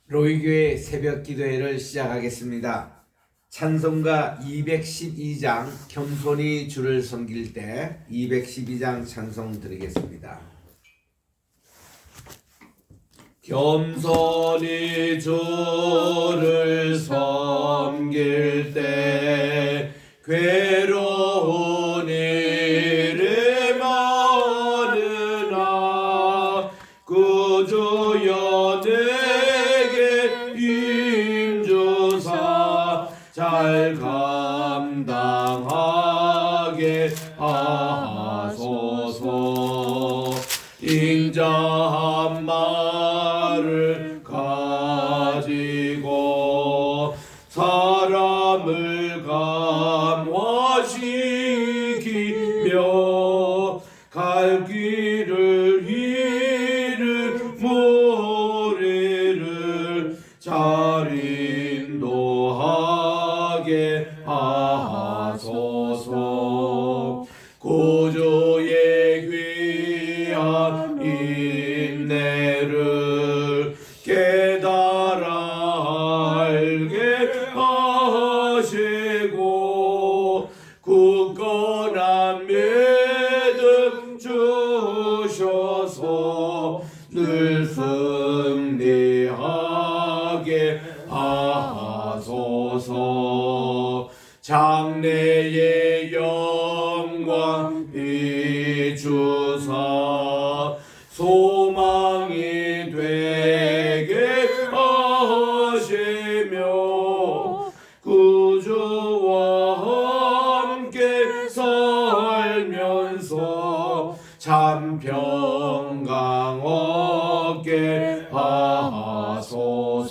로이교회 새벽 기도회를 시작하겠습니다. 찬송가 212장 겸손히 주를 섬길 때 212장 찬송 드리겠습니다. 겸손히 주를 섬길 때 괴로운 일이 많으나 구주여 내게 힘주사 잘 감당하게 하소서. 인자한 말을 가지고 사람을 감화시키며 갈 길을 잃은 무리를 잘 인도하게 하소서. 구주의 귀한 인내를 깨달아 알게 하시고 굳건한 믿음 주셔서 늘 승리하게 하소서. 장래의 영광 비추사 소망이 되게 하시며 구주와 함께 살면서 참 평강 얻게 하소서.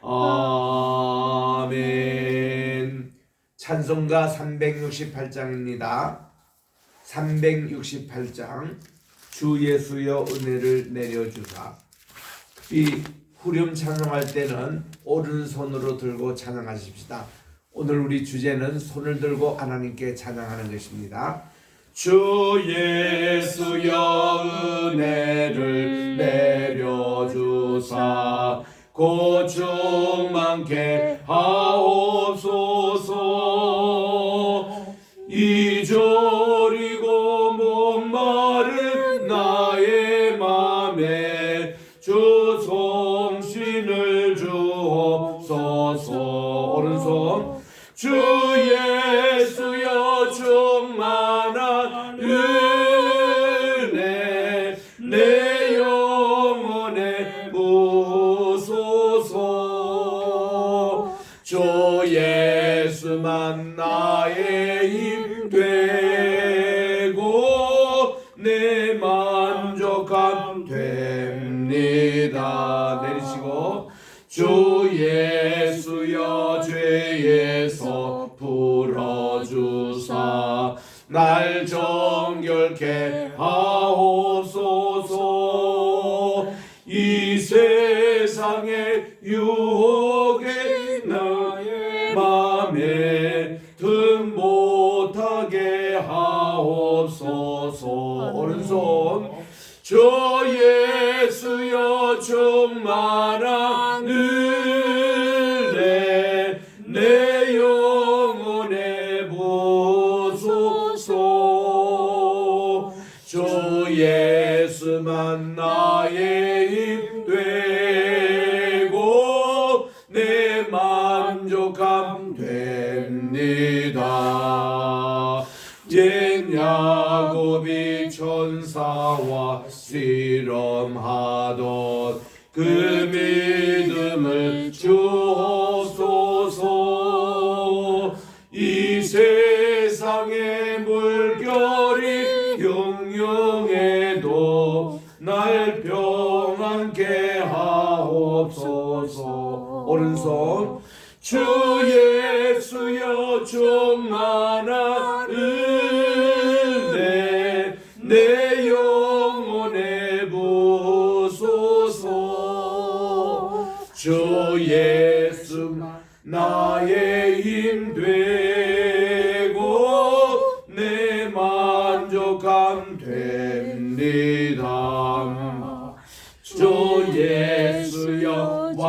아멘. 찬송가 368장입니다. 368장 주 예수여 은혜를 내려주사. 이 후렴 찬송할 때는 오른손으로 들고 찬양하십시다. 오늘 우리 주제는 손을 들고 하나님께 찬양하는 것입니다. 주 예수여 은혜를 내려주사 고충 많게 하옵소서. 이저리고 목마른 나의 맘에 주 성신을 주옵소서. 오른손. 주 예수여 충만한 은혜 내 영혼에 부소서. 주 예수만 나의 힘 되고 내 만족함 됩니다. 내리시고. 주 예수여 죄에서 풀어주사 날 정결케 하옵소서. 이 세상의 유혹에 나의 맘에 등 못하게 하옵소서. 오른손. 주 예수여 충만한 은혜 내 영혼에 부소서. 주 예수만 나의 힘 되고 내 만족함 됩니다. 옛 야곱이 천사와 씨름하던 그 믿음을 주옵소서. 이 세상의 물결이 형용해도 날 평안케 하옵소서. 오른손. 주 예수여 충만한 은혜 내 영혼에 부소서. 주 예수만 나의 힘 되고 내 만족함 됩니다. 주 예수여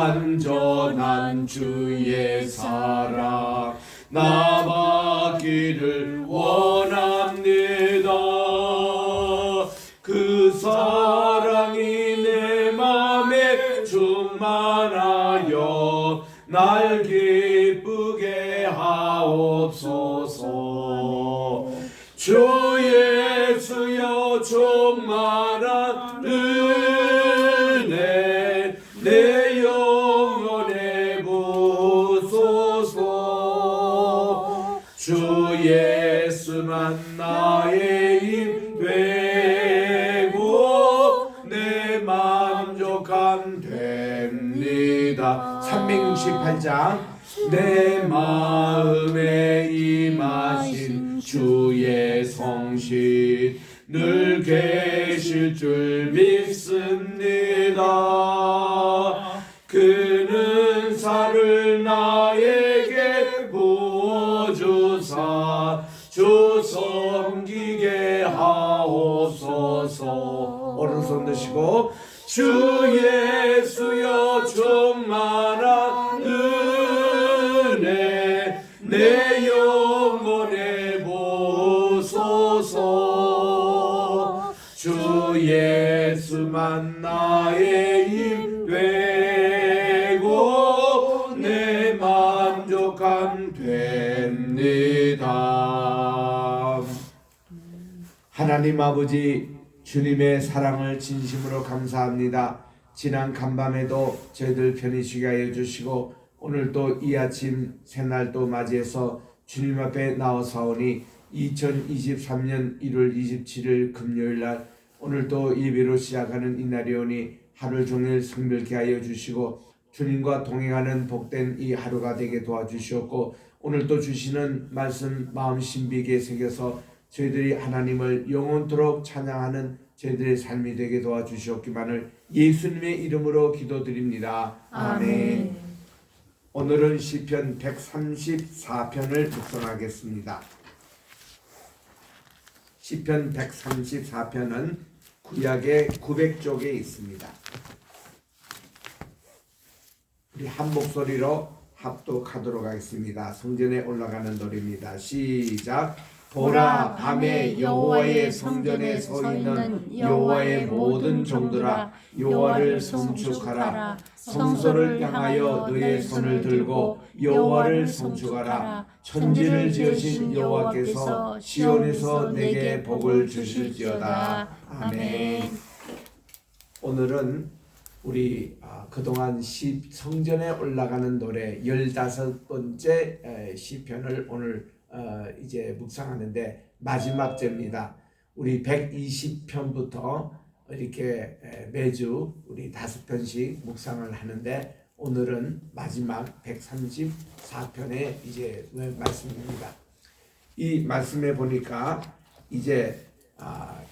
완전한 주의 사랑 나받기를 원합니다. 그 사랑이 내 맘에 충만하여 날 기쁘게 하옵소서. 주 예수여 충만한 은혜 내 영혼에 부소서. 주 예수만 나의 힘 되고 내 만족함 됩니다. 368장 내 마음에 임하신 주의 성신 늘 계실 줄 믿습니다. 그는 살을 나에게 부어주사 주 섬기게 하옵소서. 오른손 드시고 주 예수여 충만한 은혜 내 영혼에 부소서. 주 예수만 나의 힘 되고 내 만족함 됩니다. 하나님 아버지, 주님의 사랑을 진심으로 감사합니다. 지난 간밤에도 저희들 편히 쉬게 하여 주시고 오늘도 이 아침 새날도 맞이해서 주님 앞에 나와사오니 2023년 1월 27일 금요일날 오늘도 예배로 시작하는 이날이오니 하루 종일 성별케 하여 주시고 주님과 동행하는 복된 이 하루가 되게 도와주시옵고 오늘도 주시는 말씀 마음 신비하게 새겨서 저희들이 하나님을 영원토록 찬양하는 저희들의 삶이 되게 도와주시옵기만을 예수님의 이름으로 기도드립니다. 아멘. 오늘은 시편 134편을 묵상하겠습니다. 시편 134편은 구약의 900쪽에 있습니다. 우리 한 목소리로 합독하도록 하겠습니다. 성전에 올라가는 노래입니다. 시작. 보라, 밤에 여호와의 성전에 서 있는 여호와의 모든 종들아, 여호와를 송축하라. 성소를 향하여 너의 손을 들고 여호와를 송축하라. 천지를 지으신 여호와께서 시온에서 내게 복을 주실지어다. 아멘. 오늘은 우리 그동안 성전에 올라가는 노래 15번째 시편을 오늘 이제 묵상하는데 마지막 절입니다. 우리 120편부터 이렇게 매주 우리 5편씩 묵상을 하는데 오늘은 마지막 134편의 이제 말씀입니다. 이 말씀에 보니까 이제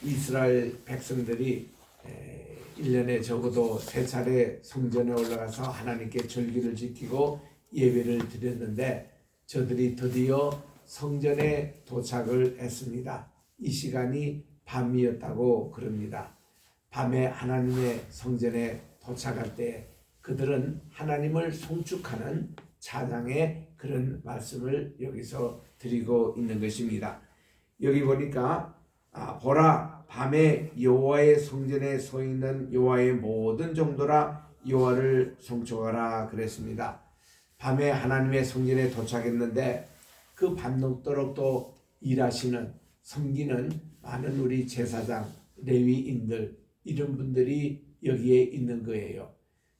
이스라엘 백성들이 1년에 적어도 3차례 성전에 올라가서 하나님께 절기를 지키고 예배를 드렸는데 저들이 드디어 성전에 도착을 했습니다. 이 시간이 밤이었다고 그럽니다. 밤에 하나님의 성전에 도착할 때 그들은 하나님을 송축하는 찬양의 그런 말씀을 여기서 드리고 있는 것입니다. 여기 보니까 보라, 밤에 여호와의 성전에 서 있는 여호와의 모든 종들아 여호와를 송축하라 그랬습니다. 밤에 하나님의 성전에 도착했는데 그 밤늦도록 또 일하시는 섬기는 많은 우리 제사장, 레위인들 이런 분들이 여기에 있는 거예요.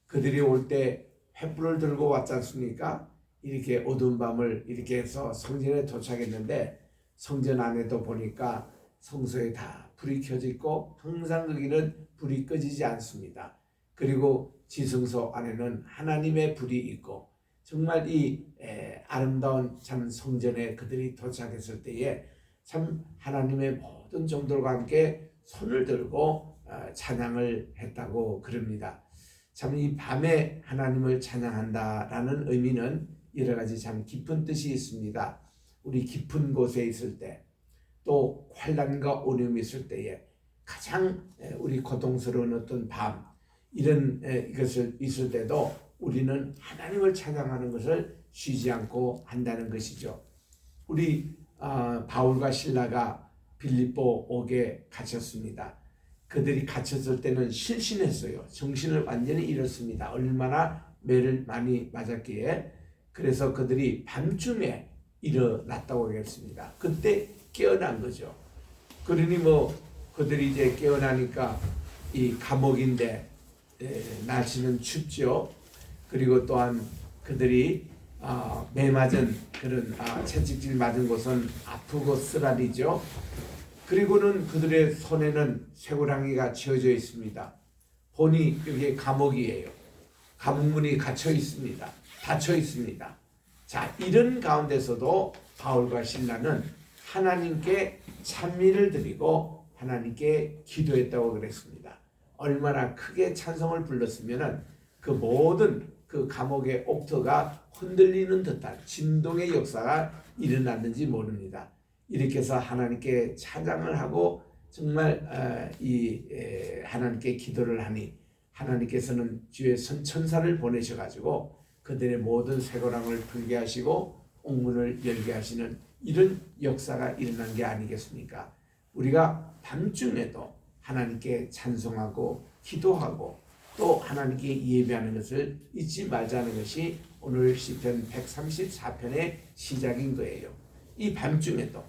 그들이 올 때 횃불을 들고 왔지 않습니까? 이렇게 어두운 밤을 이렇게 해서 성전에 도착했는데 성전 안에도 보니까 성소에 다 불이 켜져 있고 항상 거기는 불이 꺼지지 않습니다. 그리고 지성소 안에는 하나님의 불이 있고 정말 이 아름다운 참 성전에 그들이 도착했을 때에 참 하나님의 모든 종들과 함께 손을 들고 찬양을 했다고 그럽니다. 참 이 밤에 하나님을 찬양한다라는 의미는 여러 가지 참 깊은 뜻이 있습니다. 우리 깊은 곳에 있을 때 또 환난과 어려움이 있을 때에 가장 우리 고통스러운 어떤 밤 이런 것을 있을 때도 우리는 하나님을 찬양하는 것을 쉬지 않고 한다는 것이죠. 우리 바울과 실라가 빌립보 옥에 갇혔습니다. 그들이 갇혔을 때는 실신했어요. 정신을 완전히 잃었습니다. 얼마나 매를 많이 맞았기에. 그래서 그들이 밤중에 일어났다고 하겠습니다. 그때 깨어난 거죠. 그러니 그들이 이제 깨어나니까 이 감옥인데 날씨는 춥죠. 그리고 또한 그들이 매 맞은 그런 채찍질 맞은 곳은 아프고 쓰라리죠. 그리고는 그들의 손에는 쇠고랑이가 쥐어져 있습니다. 보니 여기 감옥이에요. 감옥문이 갇혀 있습니다. 닫혀 있습니다. 자, 이런 가운데서도 바울과 실라는 하나님께 찬미를 드리고 하나님께 기도했다고 그랬습니다. 얼마나 크게 찬송을 불렀으면은 그 모든 그 감옥의 옥터가 흔들리는 듯한 진동의 역사가 일어났는지 모릅니다. 이렇게 해서 하나님께 찬양을 하고 정말 하나님께 기도를 하니 하나님께서는 주의 천사를 보내셔가지고 그들의 모든 쇠고랑을 풀게 하시고 옥문을 열게 하시는 이런 역사가 일어난 게 아니겠습니까? 우리가 밤중에도 하나님께 찬송하고 기도하고 또 하나님께 예배하는 것을 잊지 말자는 것이 오늘 시편 134편의 시작인 거예요. 이 밤중에도.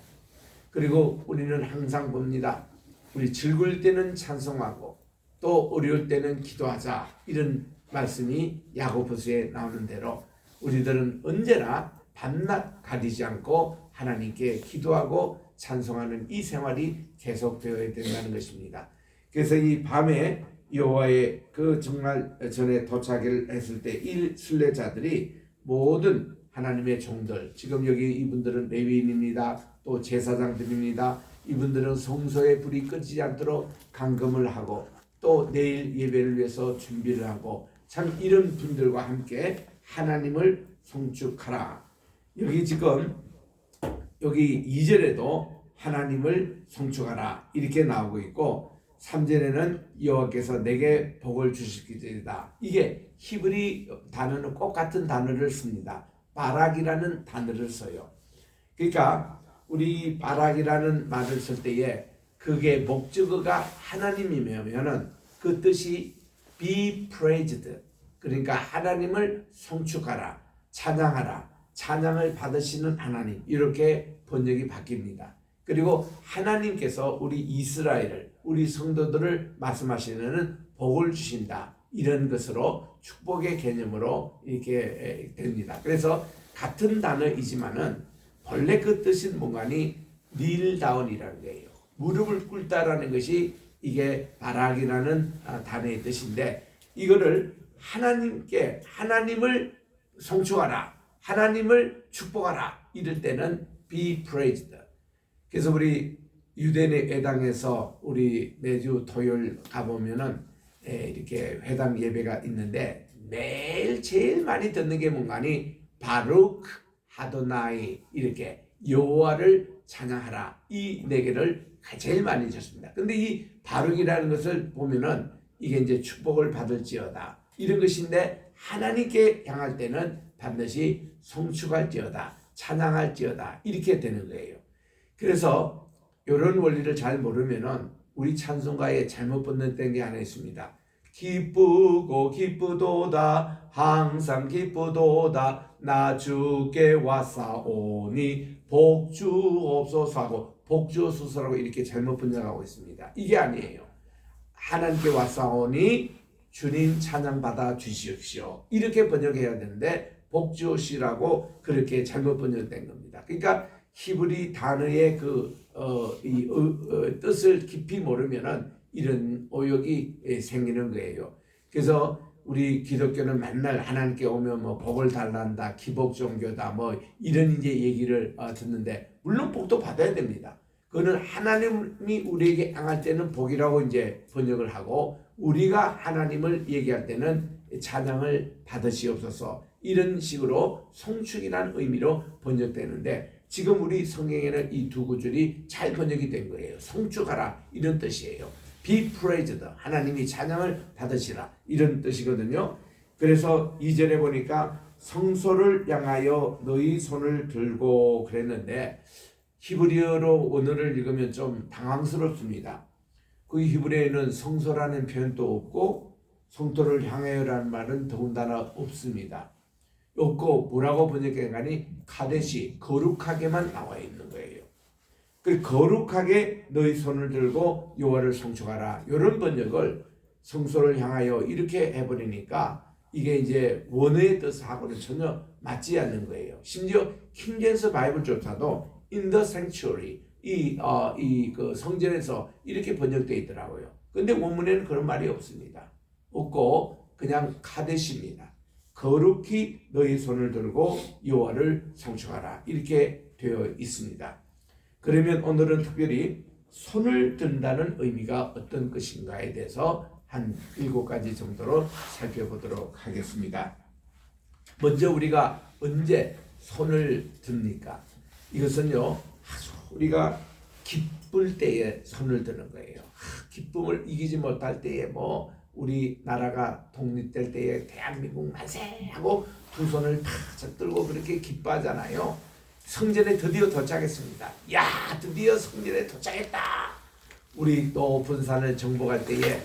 그리고 우리는 항상 봅니다. 우리 즐거울 때는 찬송하고 또 어려울 때는 기도하자, 이런 말씀이 야고보서에 나오는 대로 우리들은 언제나 밤낮 가리지 않고 하나님께 기도하고 찬송하는 이 생활이 계속되어야 된다는 것입니다. 그래서 이 밤에 여호와의 그 정말 전에 도착을 했을 때 이 순례자들이 모든 하나님의 종들, 지금 여기 이분들은 레위인입니다. 또 제사장들입니다. 이분들은 성소에 불이 꺼지지 않도록 감금을 하고 또 내일 예배를 위해서 준비를 하고 참 이런 분들과 함께 하나님을 송축하라. 여기 지금 여기 2절에도 하나님을 송축하라 이렇게 나오고 있고 3절에는 여호와께서 내게 복을 주시리이다. 이게 히브리 단어는 꼭 같은 단어를 씁니다. 바락이라는 단어를 써요. 그러니까 우리 바락이라는 말을 쓸 때에 그게 목적어가 하나님이면은 그 뜻이 be praised, 그러니까 하나님을 송축하라, 찬양하라, 찬양을 받으시는 하나님, 이렇게 번역이 바뀝니다. 그리고 하나님께서 우리 이스라엘을, 우리 성도들을 말씀하시는 복을 주신다, 이런 것으로 축복의 개념으로 이렇게 됩니다. 그래서 같은 단어이지만은 본래 그 뜻은 뭔가니 닐다운이라는 거예요. 무릎을 꿇다라는 것이 이게 바락이라는 단어의 뜻인데, 이거를 하나님께, 하나님을 송축하라, 하나님을 축복하라 이럴 때는 be praised. 그래서 우리 유대인의 회당에서 우리 매주 토요일 가보면은 이렇게 회당 예배가 있는데 매일 제일 많이 듣는 게 뭔가니 바룩 하도나이, 이렇게 여호와를 찬양하라, 이 네 개를 제일 많이 듣습니다. 근데 이 바룩이라는 것을 보면은 이게 이제 축복을 받을지어다 이런 것인데, 하나님께 향할 때는 반드시 송축할지어다, 찬양할지어다 이렇게 되는 거예요. 그래서 이런 원리를 잘 모르면은 우리 찬송가에 잘못 번역된 게 하나 있습니다. 기쁘고 기쁘도다, 항상 기쁘도다, 나 주께 왔사오니 복주옵소서 하고 복주옵소서라고 이렇게 잘못 번역하고 있습니다. 이게 아니에요. 하나님께 왔사오니 주님 찬양받아 주시옵시오, 이렇게 번역해야 되는데 복주시라고 그렇게 잘못 번역된 겁니다. 그러니까 히브리 단어의 뜻을 깊이 모르면은 이런 오역이 생기는 거예요. 그래서 우리 기독교는 맨날 하나님께 오면 복을 달란다, 기복 종교다, 이런 이제 얘기를 듣는데, 물론 복도 받아야 됩니다. 그거는 하나님이 우리에게 향할 때는 복이라고 이제 번역을 하고, 우리가 하나님을 얘기할 때는 찬양을 받으시옵소서, 이런 식으로 송축이라는 의미로 번역되는데, 지금 우리 성경에는 이 두 구절이 잘 번역이 된 거예요. 송축하라 이런 뜻이에요. Be praised, 하나님이 찬양을 받으시라 이런 뜻이거든요. 그래서 2절에 보니까 성소를 향하여 너희 손을 들고 그랬는데 히브리어로 원어를 읽으면 좀 당황스럽습니다. 그 히브리어에는 성소라는 표현도 없고 성소를 향하여라는 말은 더군다나 없습니다. 없고 뭐라고 번역해가니 카데시 거룩하게만 나와 있는 거예요. 그 거룩하게 너희 손을 들고 여호와를 송축하라. 이런 번역을 성소를 향하여 이렇게 해버리니까 이게 이제 원어의 뜻하고는 전혀 맞지 않는 거예요. 심지어 킹제임스 바이블조차도 in the sanctuary 그 성전에서 이렇게 번역되어 있더라고요. 근데 원문에는 그런 말이 없습니다. 없고 그냥 카데시입니다. 거룩히 너희 손을 들고 여호와를 송축하라 이렇게 되어 있습니다. 그러면 오늘은 특별히 손을 든다는 의미가 어떤 것인가에 대해서 한 7가지 정도로 살펴보도록 하겠습니다. 먼저 우리가 언제 손을 듭니까? 이것은요, 아주 우리가 기쁠 때에 손을 드는 거예요. 기쁨을 이기지 못할 때에 우리나라가 독립될 때에 대한민국 만세하고 두 손을 다 잡들고 그렇게 기뻐하잖아요. 성전에 드디어 도착했습니다. 야, 드디어 성전에 도착했다. 우리 높은 산을 정복할 때에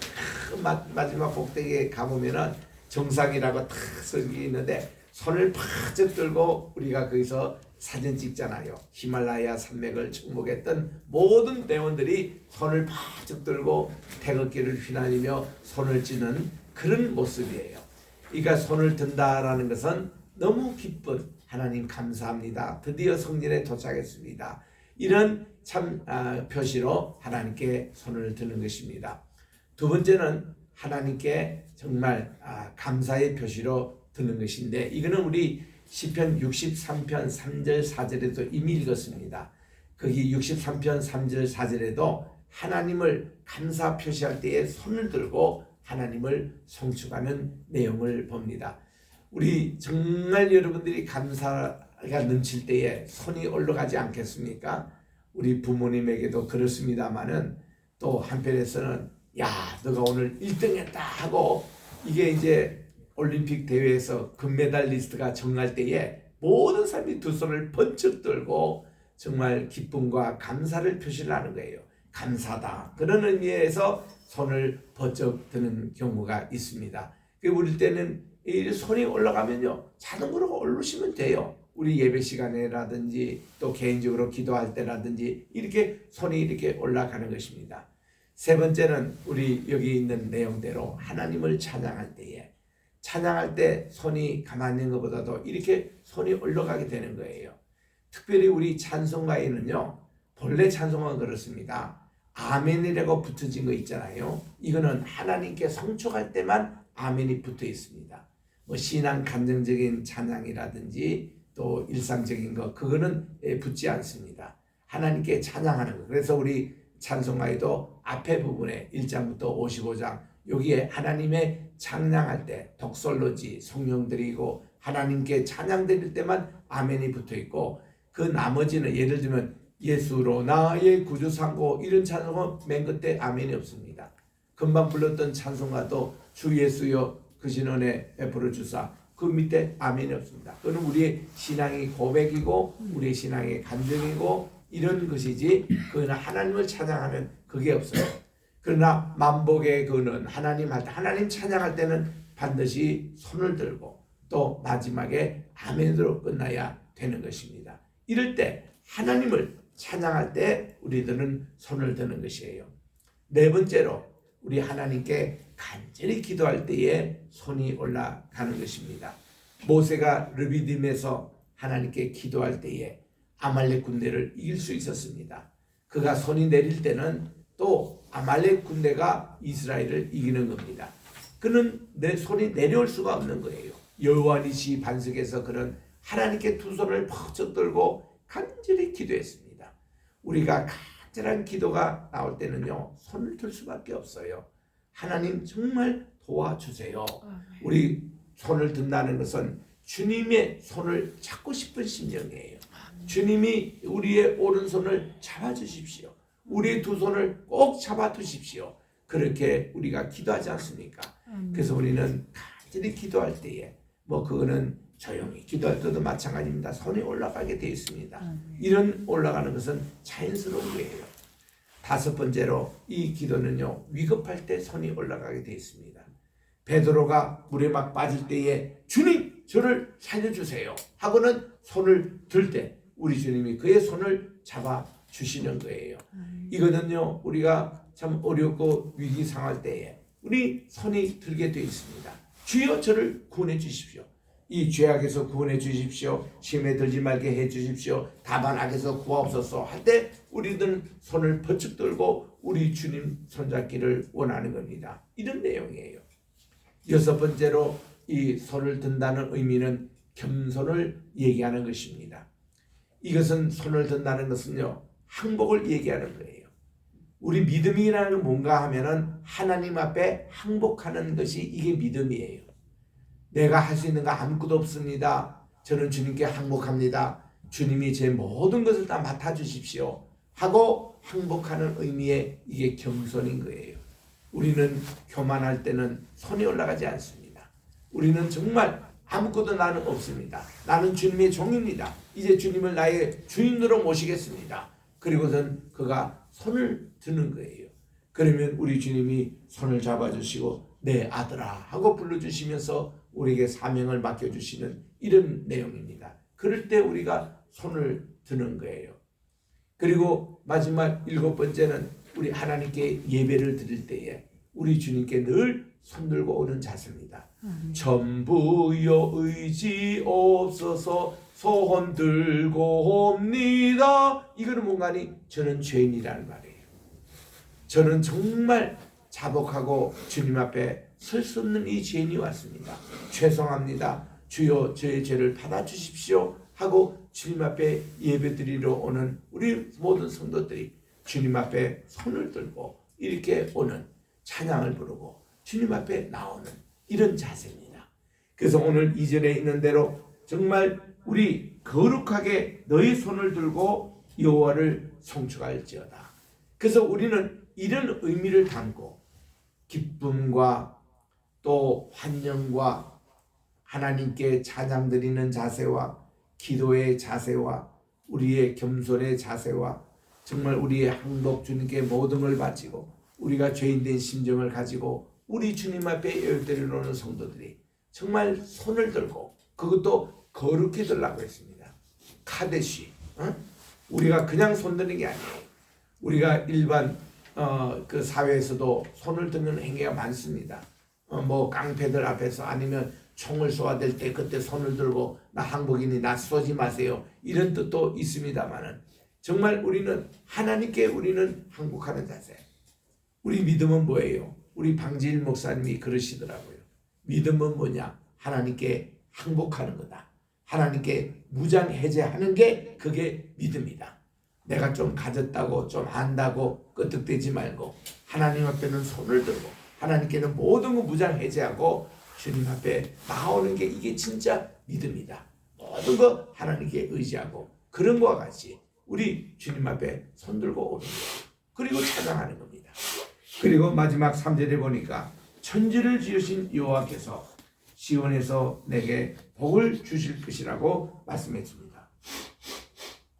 마지막 꼭대기에 가보면은 정상이라고 탁 써져 있는데 손을 팍 들고 우리가 거기서 사진 찍잖아요. 히말라야 산맥을 정복했던 모든 대원들이 손을 팍 들고 태극기를 휘날리며 손을 찌는 그런 모습이에요. 그러니까 손을 든다라는 것은 너무 기쁜 하나님 감사합니다. 드디어 성전에 도착했습니다. 이런 참 표시로 하나님께 손을 드는 것입니다. 두 번째는 하나님께 정말 감사의 표시로 드는 것인데 이거는 우리 시편 63편 3절 4절에도 이미 읽었습니다. 거기 63편 3절 4절에도 하나님을 감사 표시할 때에 손을 들고 하나님을 송축하는 내용을 봅니다. 우리 정말 여러분들이 감사가 넘칠 때에 손이 올라가지 않겠습니까? 우리 부모님에게도 그렇습니다만은 또 한편에서는 야, 너가 오늘 1등 했다 하고 이게 이제 올림픽 대회에서 금메달리스트가 정할 때에 모든 사람이 두 손을 번쩍 들고 정말 기쁨과 감사를 표시를 하는 거예요. 감사다. 그런 의미에서 손을 번쩍 드는 경우가 있습니다. 우리 때는 이 손이 올라가면요 자동으로 올르시면 돼요. 우리 예배 시간에라든지 또 개인적으로 기도할 때라든지 이렇게 손이 이렇게 올라가는 것입니다. 세 번째는 우리 여기 있는 내용대로 하나님을 찬양할 때에 찬양할 때 손이 가만히 있는 것보다도 이렇게 손이 올라가게 되는 거예요. 특별히 우리 찬송가에는요 본래 찬송은 그렇습니다. 아멘이라고 붙어진 거 있잖아요. 이거는 하나님께 송축할 때만 아멘이 붙어 있습니다. 신앙 감정적인 찬양이라든지 또 일상적인 거 그거는 붙지 않습니다. 하나님께 찬양하는 거. 그래서 우리 찬송가에도 앞에 부분에 1장부터 55장 여기에 하나님의 찬양할 때 독설로지 성령 드리고 하나님께 찬양 드릴 때만 아멘이 붙어 있고 그 나머지는 예를 들면 예수로 나의 구주 삼고 이런 찬송은 맨 끝에 아멘이 없습니다. 금방 불렀던 찬송가도 주 예수여 그 신원에 베풀어 주사 그 밑에 아멘이 없습니다. 그는 우리의 신앙의 고백이고 우리의 신앙의 감정이고 이런 것이지 그는 하나님을 찬양하는 그게 없어요. 그러나 만복의 그는 하나님 할 때 하나님 찬양할 때는 반드시 손을 들고 또 마지막에 아멘으로 끝나야 되는 것입니다. 이럴 때 하나님을 찬양할 때 우리들은 손을 드는 것이에요. 네 번째로 우리 하나님께 간절히 기도할 때에 손이 올라가는 것입니다. 모세가 르비딤에서 하나님께 기도할 때에 아말렉 군대를 이길 수 있었습니다. 그가 손이 내릴 때는 또 아말렉 군대가 이스라엘을 이기는 겁니다. 그는 내 손이 내려올 수가 없는 거예요. 여호와니시 반석에서 그는 하나님께 두 손을 퍽쩍 들고 간절히 기도했습니다. 우리가 간절한 기도가 나올 때는요 손을 들 수밖에 없어요. 하나님 정말 도와주세요. 우리 손을 든다는 것은 주님의 손을 잡고 싶은 심정이에요. 주님이 우리의 오른손을 잡아주십시오. 우리의 두 손을 꼭 잡아두십시오. 그렇게 우리가 기도하지 않습니까? 그래서 우리는 간절히 기도할 때에 뭐 그거는 조용히 기도할 때도 마찬가지입니다. 손이 올라가게 되어 있습니다. 이런 올라가는 것은 자연스러운 거예요. 다섯 번째로 이 기도는요, 위급할 때 손이 올라가게 되어 있습니다. 베드로가 물에 막 빠질 때에 주님 저를 살려주세요 하고는 손을 들 때 우리 주님이 그의 손을 잡아 주시는 거예요. 이거는요, 우리가 참 어렵고 위기 상할 때에 우리 손이 들게 되어 있습니다. 주여 저를 구원해 주십시오. 이 죄악에서 구원해 주십시오. 심에 들지 말게 해 주십시오. 다만 악에서 구하옵소서 할 때 우리들은 손을 번쩍 들고 우리 주님 손잡기를 원하는 겁니다. 이런 내용이에요. 여섯 번째로 이 손을 든다는 의미는 겸손을 얘기하는 것입니다. 이것은 손을 든다는 것은요, 항복을 얘기하는 거예요. 우리 믿음이라는 건 뭔가 하면은 하나님 앞에 항복하는 것이 이게 믿음이에요. 내가 할 수 있는 거 아무것도 없습니다. 저는 주님께 항복합니다. 주님이 제 모든 것을 다 맡아주십시오 하고 항복하는 의미의 이게 겸손인 거예요. 우리는 교만할 때는 손이 올라가지 않습니다. 우리는 정말 아무것도 나는 없습니다. 나는 주님의 종입니다. 이제 주님을 나의 주인으로 모시겠습니다. 그리고선 그가 손을 드는 거예요. 그러면 우리 주님이 손을 잡아주시고 내 아들아 하고 불러주시면서 우리에게 사명을 맡겨주시는 이런 내용입니다. 그럴 때 우리가 손을 드는 거예요. 그리고 마지막 일곱 번째는 우리 하나님께 예배를 드릴 때에 우리 주님께 늘 손들고 오는 자세입니다. 전부여 의지 없어서 손 들고 옵니다. 이거는 뭔가니 저는 죄인이라는 말이에요. 저는 정말 자복하고 주님 앞에 설 수 없는 이 죄인이 왔습니다. 죄송합니다. 주여 저의 죄를 받아주십시오 하고 주님 앞에 예배드리러 오는 우리 모든 성도들이 주님 앞에 손을 들고 이렇게 오는 찬양을 부르고 주님 앞에 나오는 이런 자세입니다. 그래서 오늘 2절에 있는 대로 정말 우리 거룩하게 너희 손을 들고 여호와를 송축할지어다. 그래서 우리는 이런 의미를 담고 기쁨과 또 환영과 하나님께 찬양 드리는 자세와 기도의 자세와 우리의 겸손의 자세와 정말 우리의 항복 주님께 모든 걸 바치고 우리가 죄인된 심정을 가지고 우리 주님 앞에 예배드리러 오는 성도들이 정말 손을 들고 그것도 거룩히 들라고 했습니다. 카데시, 우리가 그냥 손 드는 게 아니에요. 우리가 일반 그 사회에서도 손을 드는 행위가 많습니다. 뭐 깡패들 앞에서 아니면 총을 쏘아야 될 때 그때 손을 들고 나 항복이니 나 쏘지 마세요 이런 뜻도 있습니다만은 정말 우리는 하나님께 우리는 항복하는 자세. 우리 믿음은 뭐예요? 우리 방지일 목사님이 그러시더라고요. 믿음은 뭐냐? 하나님께 항복하는 거다. 하나님께 무장해제하는 게 그게 믿음이다. 내가 좀 가졌다고 좀 안다고 끄떡대지 말고 하나님 앞에는 손을 들고 하나님께는 모든 거 무장해제하고 주님 앞에 나오는 게 이게 진짜 믿음이다. 모든 거 하나님께 의지하고 그런 것과 같이 우리 주님 앞에 손들고 오는 거예요. 그리고 찬양하는 겁니다. 그리고 마지막 3절에 보니까 천지를 지으신 여호와께서 시온에서 내게 복을 주실 것이라고 말씀했습니다.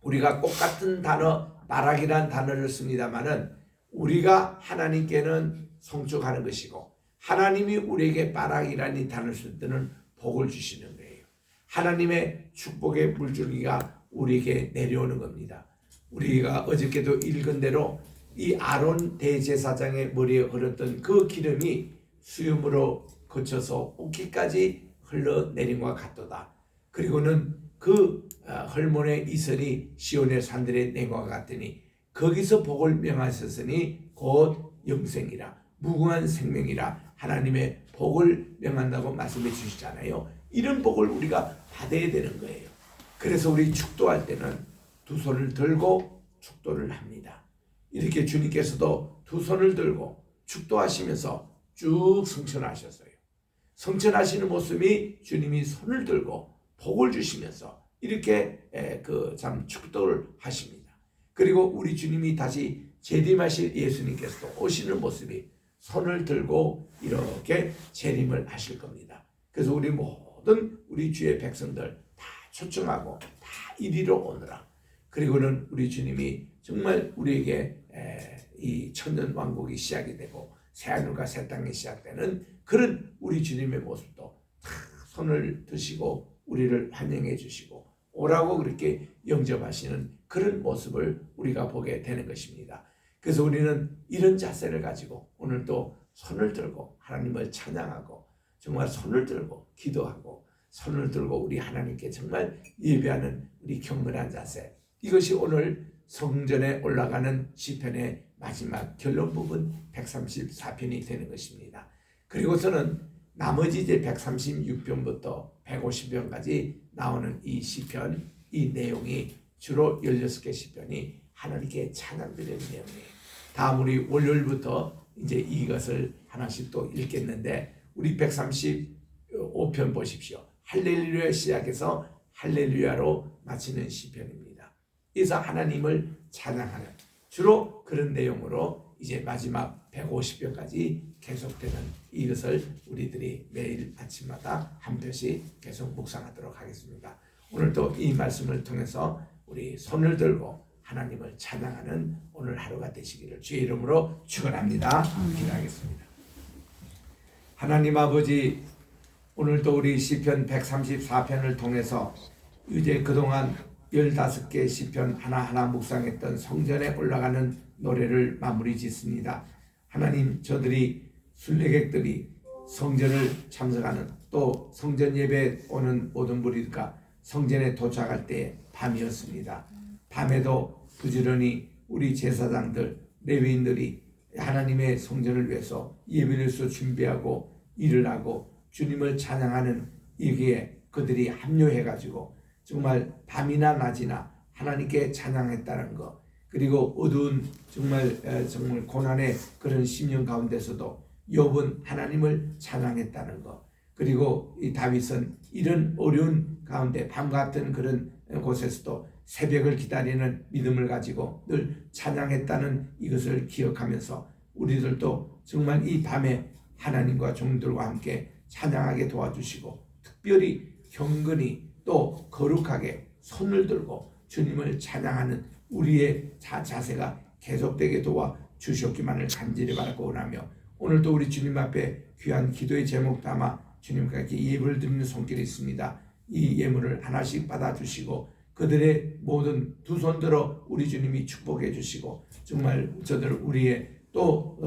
우리가 똑같은 단어 나락이라는 단어를 씁니다마는 우리가 하나님께는 송축하는 것이고 하나님이 우리에게 바락이라는 이 단어를 쓸 때는 복을 주시는 거예요. 하나님의 축복의 물줄기가 우리에게 내려오는 겁니다. 우리가 어저께도 읽은 대로 이 아론 대제사장의 머리에 흘렀던 그 기름이 수염으로 거쳐서 옷깃까지 흘러내린 것 같도다. 그리고는 그 헐몬의 이슬이 시온의 산들에 낸 것 같더니 거기서 복을 명하셨으니 곧 영생이라 무궁한 생명이라 하나님의 복을 명한다고 말씀해 주시잖아요. 이런 복을 우리가 받아야 되는 거예요. 그래서 우리 축도할 때는 두 손을 들고 축도를 합니다. 이렇게 주님께서도 두 손을 들고 축도하시면서 쭉 성천하셨어요. 성천하시는 모습이 주님이 손을 들고 복을 주시면서 이렇게 참 축도를 하십니다. 그리고 우리 주님이 다시 재림하실 예수님께서도 오시는 모습이 손을 들고 이렇게 재림을 하실 겁니다. 그래서 우리 모든 우리 주의 백성들 다 초청하고 다 이리로 오느라, 그리고는 우리 주님이 정말 우리에게 이 천년 왕국이 시작이 되고 새하늘과 새 땅이 시작되는 그런 우리 주님의 모습도 다 손을 드시고 우리를 환영해 주시고 오라고 그렇게 영접하시는 그런 모습을 우리가 보게 되는 것입니다. 그래서 우리는 이런 자세를 가지고 오늘도 손을 들고 하나님을 찬양하고 정말 손을 들고 기도하고 손을 들고 우리 하나님께 정말 예배하는 우리 경건한 자세, 이것이 오늘 성전에 올라가는 시편의 마지막 결론 부분 134편이 되는 것입니다. 그리고서는 나머지 이제 136편부터 150편까지 나오는 이 시편, 이 내용이 주로 16개 시편이 하나님께 찬양드리는 내용이에요. 다음 우리 월요일부터 이제 이것을 하나씩 또 읽겠는데, 우리 135편 보십시오. 할렐루야 시작해서 할렐루야로 마치는 시편입니다. 그래서 하나님을 찬양하는 주로 그런 내용으로 이제 마지막 150편까지 계속되는 이것을 우리들이 매일 아침마다 한 편씩 계속 묵상하도록 하겠습니다. 오늘도 이 말씀을 통해서 우리 손을 들고 하나님을 찬양하는 오늘 하루가 되시기를 주의 이름으로 축원합니다. 기도하겠습니다. 하나님 아버지, 오늘도 우리 시편 134편을 통해서 이제 그동안 15개 시편 하나하나 묵상했던 성전에 올라가는 노래를 마무리 짓습니다. 하나님, 저들이 순례객들이 성전을 참석하는, 또 성전 예배 오는 모든 무리가 성전에 도착할 때 밤이었습니다. 밤에도 부지런히 우리 제사장들, 레위인들이 하나님의 성전을 위해서 예배를 준비하고 일을 하고 주님을 찬양하는 여기에 그들이 합류해가지고 정말 밤이나 낮이나 하나님께 찬양했다는 것, 그리고 어두운 정말 고난의 그런 심령 가운데서도 욥은 하나님을 찬양했다는 것, 그리고 이 다윗은 이런 어려운 가운데 밤 같은 그런 곳에서도 새벽을 기다리는 믿음을 가지고 늘 찬양했다는 이것을 기억하면서 우리들도 정말 이 밤에 하나님과 종들과 함께 찬양하게 도와주시고, 특별히 경건히 또 거룩하게 손을 들고 주님을 찬양하는 우리의 자세가 계속되게 도와주셨기만을 간절히 바라고 원하며, 오늘도 우리 주님 앞에 귀한 기도의 제목 담아 주님께 예물을 드리는 손길이 있습니다. 이 예물을 하나씩 받아주시고 그들의 모든 두 손 들어 우리 주님이 축복해 주시고, 정말 저들 우리의 또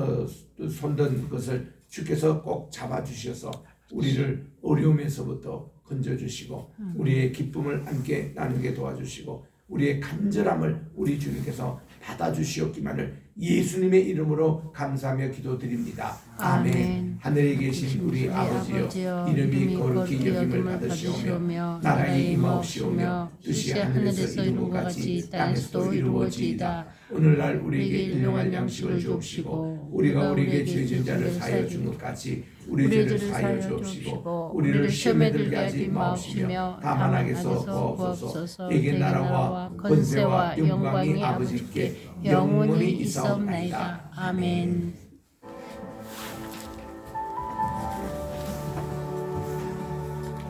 손든 것을 주께서 꼭 잡아주셔서 우리를 어려움에서부터 건져주시고 우리의 기쁨을 함께 나누게 도와주시고 우리의 간절함을 우리 주님께서 받아주시었기만을 예수님의 이름으로 감사하며 기도드립니다. 아멘. 하늘에 계신 우리 아버지여, 이름이 거룩히 여김을 받으시오며 나라의 임하옵시오며 뜻이 하늘에서 이룬 것 같이 땅에서도 이루어지이다. 오늘날 우리에게 일용할 양식을 주옵시고 우리가 우리에게 죄진 자를 사하여 준 것 같이 우리 죄를 사하여 주옵시고 우리를 시험에 들게 하지 마옵시며 다만 악에서 구하옵소서. 내게 나라와 권세와 영광이 아버지께 영원히 있사옵나이다. 아멘.